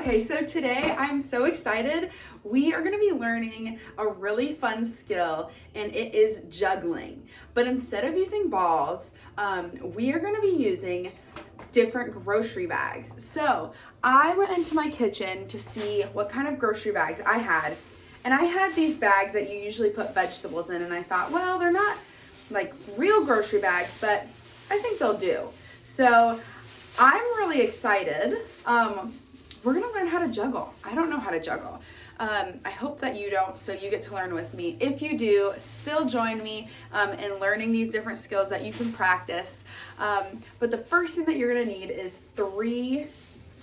Okay, so today I'm so excited. We are gonna be learning a really fun skill, and it is juggling. But instead of using balls, we are gonna be using different grocery bags. So I went into my kitchen to see what kind of grocery bags I had. And I had these bags that you usually put vegetables in, and I thought, well, they're not like real grocery bags, but I think they'll do. So I'm really excited. We're gonna learn how to juggle. I don't know how to juggle. I hope that you don't, so you get to learn with me. If you do, still join me in learning these different skills that you can practice. But the first thing that you're gonna need is 3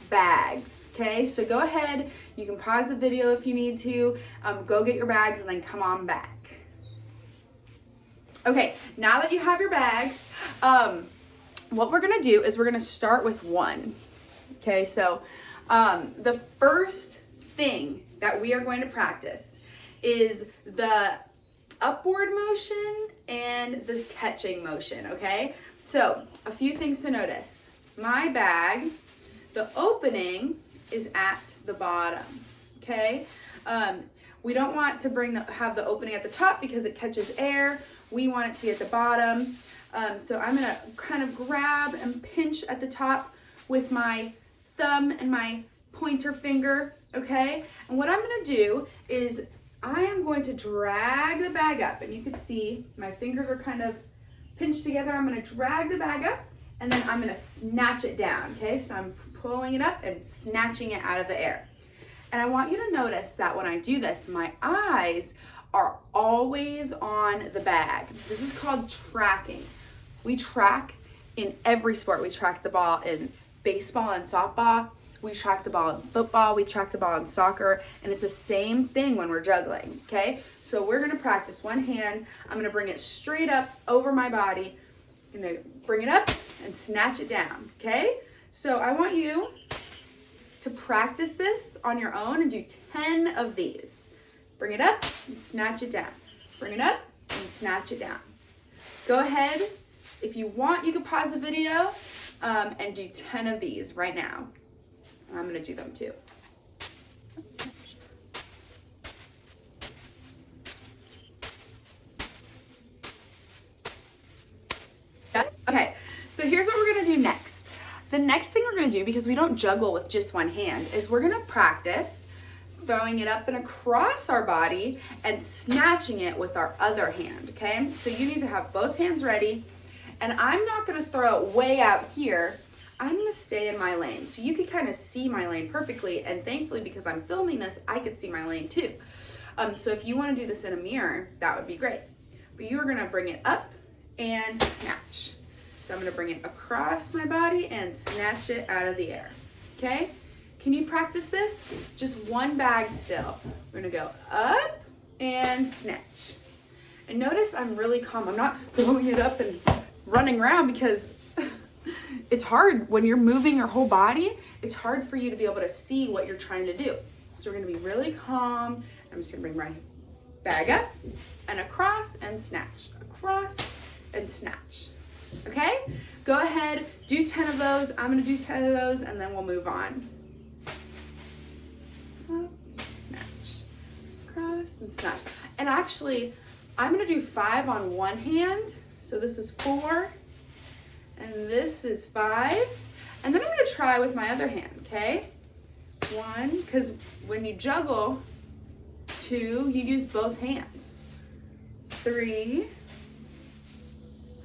bags, okay? So go ahead, you can pause the video if you need to, go get your bags and then come on back. Okay, now that you have your bags, what we're gonna do is we're gonna start with 1. Okay, so the first thing that we are going to practice is the upward motion and the catching motion, okay? So a few things to notice. My bag, the opening is at the bottom, okay? We don't want to have the opening at the top because it catches air. We want it to be at the bottom. So I'm gonna kind of grab and pinch at the top with my thumb and my pointer finger, okay? And what I'm gonna do is I am going to drag the bag up, and you can see my fingers are kind of pinched together. I'm gonna drag the bag up, and then I'm gonna snatch it down, okay? So I'm pulling it up and snatching it out of the air. And I want you to notice that when I do this, my eyes are always on the bag. This is called tracking. We track in every sport. We track the ball in baseball and softball. We track the ball in football. We track the ball in soccer. And it's the same thing when we're juggling, okay? So we're gonna practice one hand. I'm gonna bring it straight up over my body. I'm gonna bring it up and snatch it down, okay? So I want you to practice this on your own and do 10 of these. Bring it up and snatch it down. Bring it up and snatch it down. Go ahead. If you want, you can pause the video and do 10 of these right now. I'm gonna do them too. Okay, so here's what we're gonna do next. The next thing we're gonna do, because we don't juggle with just one hand, is we're gonna practice throwing it up and across our body and snatching it with our other hand, okay? So you need to have both hands ready, and I'm not gonna throw it way out here. I'm gonna stay in my lane. So you can kind of see my lane perfectly, and thankfully, because I'm filming this, I could see my lane too. So if you wanna do this in a mirror, that would be great. But you are gonna bring it up and snatch. So I'm gonna bring it across my body and snatch it out of the air, okay? Can you practice this? Just one bag still. We're gonna go up and snatch. And notice I'm really calm. I'm not throwing it up and running around because it's hard when you're moving your whole body. It's hard for you to be able to see what you're trying to do. So we're gonna be really calm. I'm just gonna bring my bag up and across and snatch. Across and snatch. Okay? Go ahead, do 10 of those. I'm gonna do 10 of those and then we'll move on. Up, snatch. Across and snatch. And actually, I'm gonna do 5 on one hand. So this is 4. And this is 5. And then I'm gonna try with my other hand, okay? 1, because when you juggle, 2, you use both hands. 3,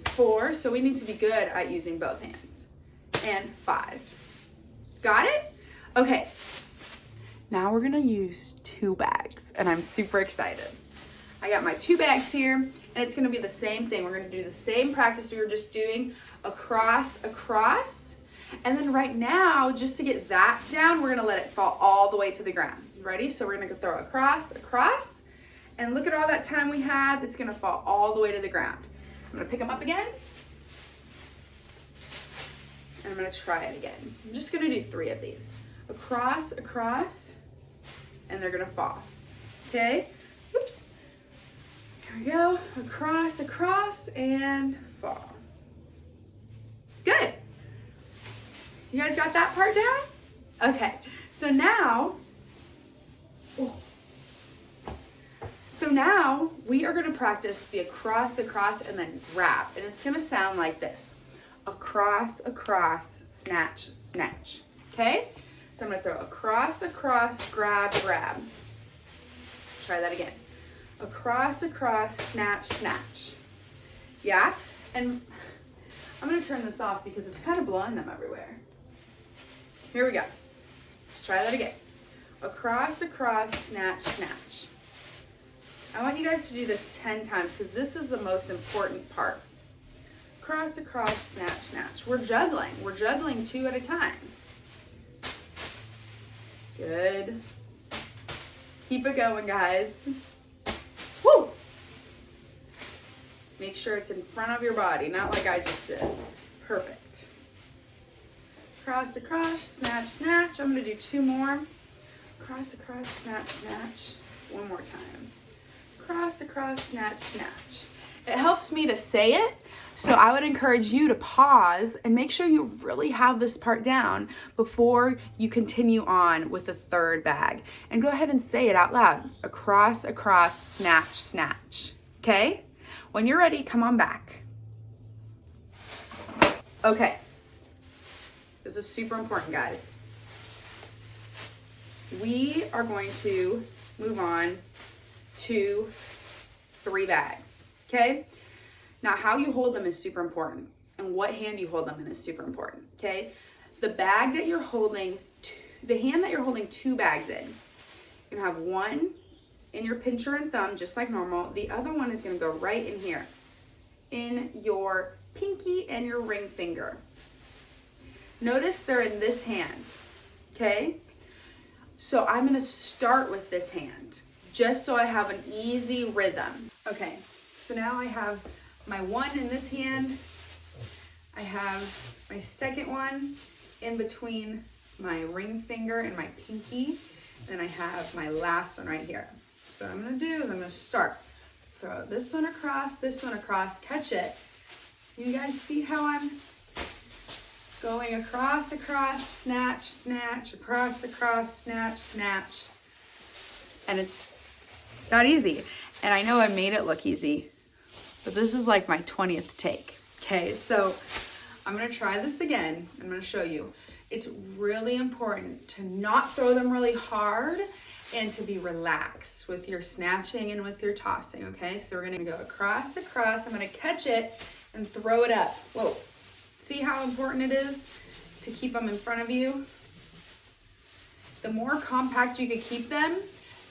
4, so we need to be good at using both hands. And 5. Got it? Okay. Now we're gonna use 2 bags, and I'm super excited. I got my 2 bags here, and it's gonna be the same thing. We're gonna do the same practice we were just doing, across, across. And then right now, just to get that down, we're gonna let it fall all the way to the ground. Ready? So we're gonna go throw across, across, and look at all that time we have. It's gonna fall all the way to the ground. I'm gonna pick them up again, and I'm gonna try it again. I'm just gonna do 3 of these. Across, across, and they're gonna fall. Okay? Oops. Here we go. Across, across, and fall. Good. You guys got that part down? Okay. So now, we are gonna practice the across, and then grab. And it's gonna sound like this. Across, snatch, snatch. Okay? So I'm gonna throw across, grab, grab. Try that again. Across, snatch, snatch. Yeah? And I'm gonna turn this off because it's kind of blowing them everywhere. Here we go. Let's try that again. Across, snatch, snatch. I want you guys to do this 10 times because this is the most important part. Across, snatch, snatch. We're juggling 2 at a time. Good. Keep it going, guys. Woo! Make sure it's in front of your body, not like I just did. Perfect. Across, snatch, snatch. I'm gonna do 2 more. Across, snatch, snatch. One more time. Across, snatch, snatch. It helps me to say it, so I would encourage you to pause and make sure you really have this part down before you continue on with the 3rd bag. And go ahead and say it out loud. Across, snatch, snatch. Okay? When you're ready, come on back. Okay. This is super important, guys. We are going to move on to 3 bags, okay? Now, how you hold them is super important, and what hand you hold them in is super important, okay? The bag that you're holding, the hand that you're holding 2 bags in, you're gonna have one in your pincher and thumb, just like normal. The other one is gonna go right in here, in your pinky and your ring finger. Notice they're in this hand, okay? So I'm gonna start with this hand, just so I have an easy rhythm. Okay, so now I have my one in this hand. I have my second one in between my ring finger and my pinky. And I have my last one right here. So what I'm gonna do is I'm gonna start. Throw this one across, catch it. You guys see how I'm going across, snatch, snatch, across, snatch, snatch. And it's not easy. And I know I made it look easy, but this is like my 20th take. Okay, so I'm gonna try this again. I'm gonna show you. It's really important to not throw them really hard and to be relaxed with your snatching and with your tossing, okay? So we're gonna go across, I'm gonna catch it and throw it up. Whoa, see how important it is to keep them in front of you? The more compact you can keep them,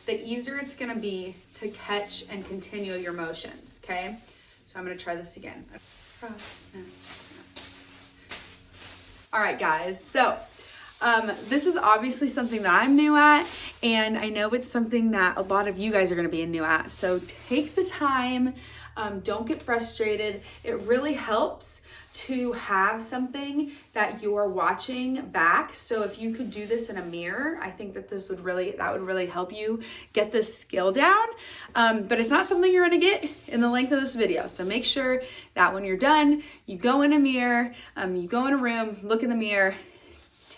the easier it's gonna be to catch and continue your motions, okay? So I'm gonna try this again. Across, snatch, snatch. All right, guys, so this is obviously something that I'm new at, and I know it's something that a lot of you guys are gonna be new at. So take the time, don't get frustrated. It really helps to have something that you're watching back. So if you could do this in a mirror, I think that that would really help you get this skill down. But it's not something you're gonna get in the length of this video. So make sure that when you're done, you go in a mirror, you go in a room, look in the mirror,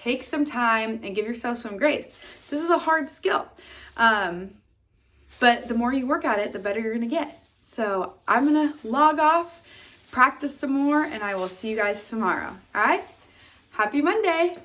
take some time and give yourself some grace. This is a hard skill. But the more you work at it, the better you're gonna get. So I'm gonna log off, practice some more, and I will see you guys tomorrow. All right? Happy Monday.